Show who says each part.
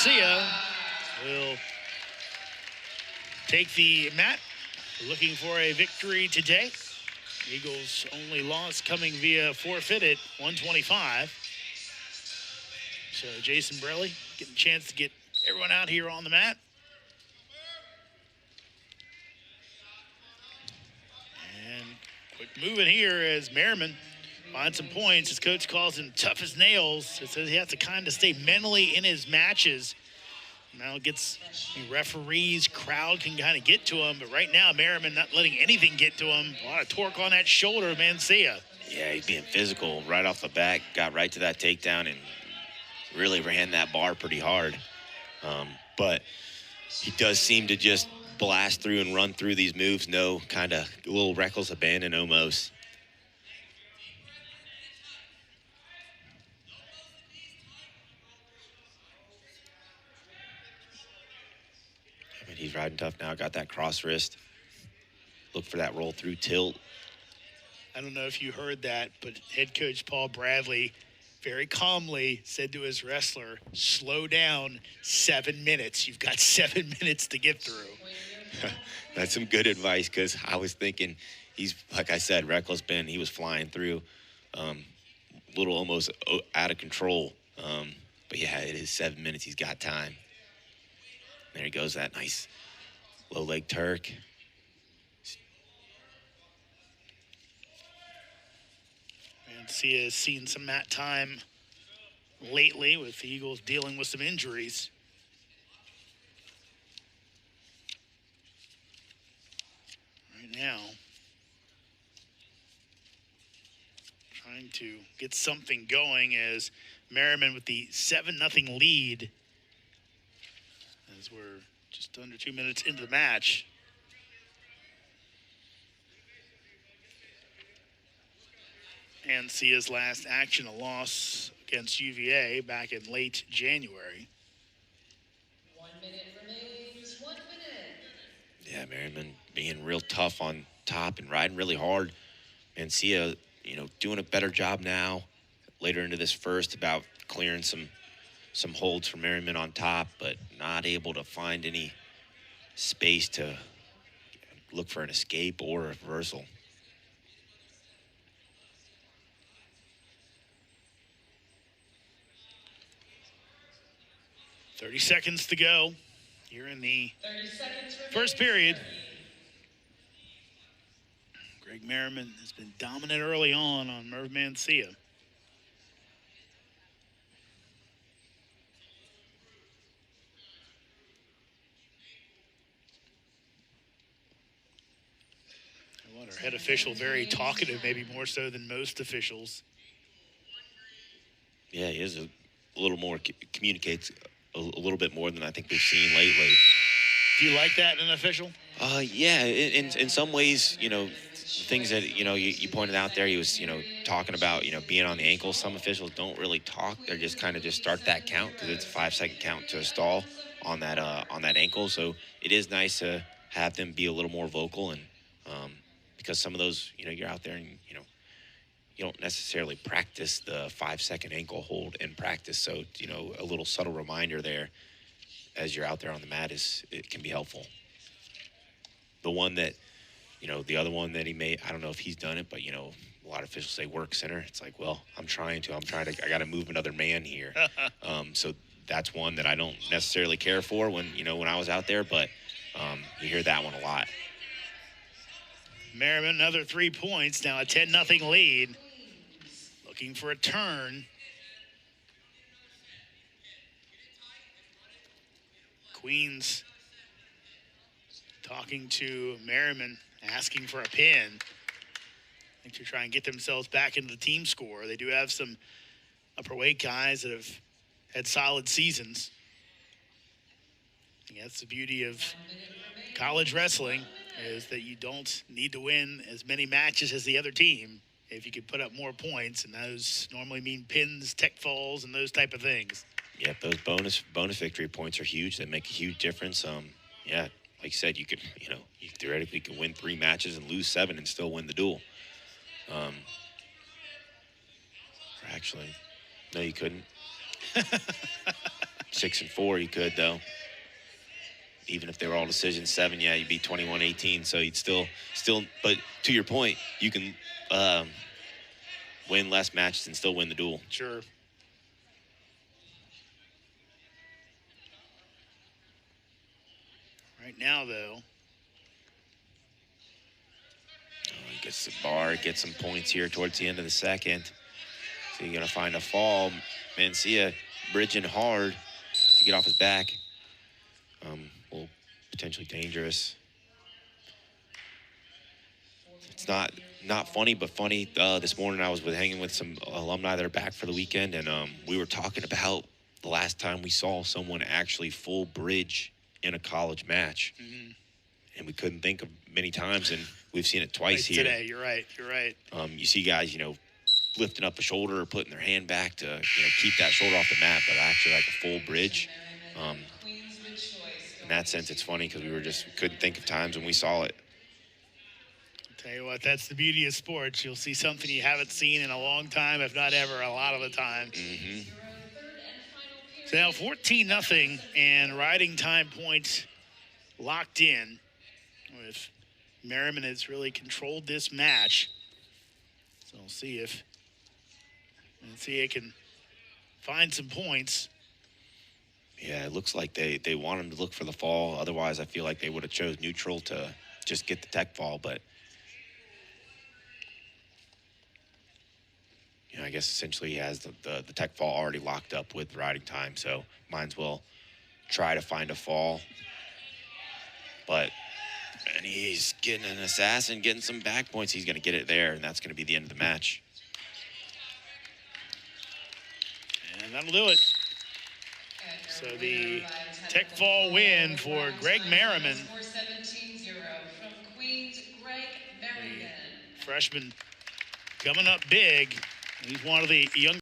Speaker 1: Mancia will take the mat, looking for a victory today. Eagles' only loss coming via forfeit at 125. So Jason Brelly getting a chance to get everyone out here on the mat. And quick moving here as Merriman finds some points. His coach calls him tough as nails. It says he has to kind of stay mentally in his matches. Now gets referees, crowd can kind of get to him, but right now Merriman not letting anything get to him. A lot of torque on that shoulder of Mancia.
Speaker 2: Yeah, he's being physical right off the bat, got right to that takedown and really ran that bar pretty hard. But he does seem to just blast through and run through these moves. No kind of a little reckless abandon almost. I mean, he's riding tough now. Got that cross wrist. Look for that roll through tilt.
Speaker 1: I don't know if you heard that, but head coach Paul Bradley very calmly said to his wrestler, slow down 7 minutes. You've got 7 minutes to get through.
Speaker 2: That's some good advice, because I was thinking he's, like I said, reckless bend. He was flying through, little almost out of control. But yeah, it is 7 minutes. He's got time. There he goes, that nice low leg Turk.
Speaker 1: Mancia has seen some mat time lately with the Eagles dealing with some injuries. Right now, trying to get something going as Merriman with the 7-0 lead as we're just under 2 minutes into the match. Mancia's last action, a loss against UVA back in late January.
Speaker 3: 1 minute remains, 1 minute.
Speaker 2: Yeah, Merriman being real tough on top and riding really hard. Mancia, doing a better job now later into this first about clearing some holds for Merriman on top, but not able to find any space to look for an escape or a reversal.
Speaker 1: .30 seconds to go here in the first period. Greg Merriman has been dominant early on Mervin Mancia. Our head official very talkative, maybe more so than most officials.
Speaker 2: Yeah, he is a little more, communicates a little bit more than I think we've seen lately.
Speaker 1: Do you like that in an official?
Speaker 2: Yeah, in some ways, things that, you pointed out there, he was, talking about, being on the ankle. Some officials don't really talk. They're just kind of just start that count because it's a 5-second count to a stall on that ankle. So it is nice to have them be a little more vocal, and because some of those, you're out there and, you don't necessarily practice the 5-second ankle hold in practice. So, a little subtle reminder there as you're out there on the mat it can be helpful. The one that, the other one that he made, I don't know if he's done it, but, a lot of officials say work center. It's like, well, I got to move another man here. So that's one that I don't necessarily care for when I was out there, but you hear that one a lot.
Speaker 1: Merriman, another 3 points, now a 10-0 lead. Looking for a turn. Queens talking to Merriman, asking for a pin. I think to try and get themselves back into the team score. They do have some upper weight guys that have had solid seasons. And that's the beauty of college wrestling, is that you don't need to win as many matches as the other team if you could put up more points, and those normally mean pins, tech falls, and those type of things.
Speaker 2: Yeah, those bonus victory points are huge. They make a huge difference. Yeah, like you said, you could, you theoretically could win 3 matches and lose 7 and still win the duel. Actually, no, you couldn't. 6 and 4, you could though. Even if they were all decisions, 7, yeah, you'd be 21-18. So you'd still. But to your point, you can win less matches and still win the duel.
Speaker 1: Sure. Right now, though.
Speaker 2: He gets the bar, gets some points here towards the end of the second. So you're going to find a fall. Mancia bridging hard to get off his back. Well, potentially dangerous. It's not funny, but funny. This morning I was hanging with some alumni that are back for the weekend, and we were talking about the last time we saw someone actually full bridge in a college match.
Speaker 1: Mm-hmm.
Speaker 2: And we couldn't think of many times, and we've seen it twice here.
Speaker 1: Today, you're right.
Speaker 2: You see guys, lifting up a shoulder or putting their hand back to, keep that shoulder off the mat, but actually like a full bridge. In that sense, it's funny because we couldn't think of times when we saw it.
Speaker 1: Tell you what, that's the beauty of sports. You'll see something you haven't seen in a long time, if not ever, a lot of the time.
Speaker 2: Mm-hmm.
Speaker 1: So now 14-0 and riding time points locked in. With Merriman has really controlled this match. So we'll see if it can find some points.
Speaker 2: Yeah, it looks like they want him to look for the fall. Otherwise, I feel like they would have chose neutral to just get the tech fall. But, I guess essentially he has the tech fall already locked up with riding time. So might as well try to find a fall. And he's getting an assassin, getting some back points. He's going to get it there, and that's going to be the end of the match.
Speaker 1: And that'll do it. So the tech fall win for Greg Merriman. The freshman coming up big. He's one of the young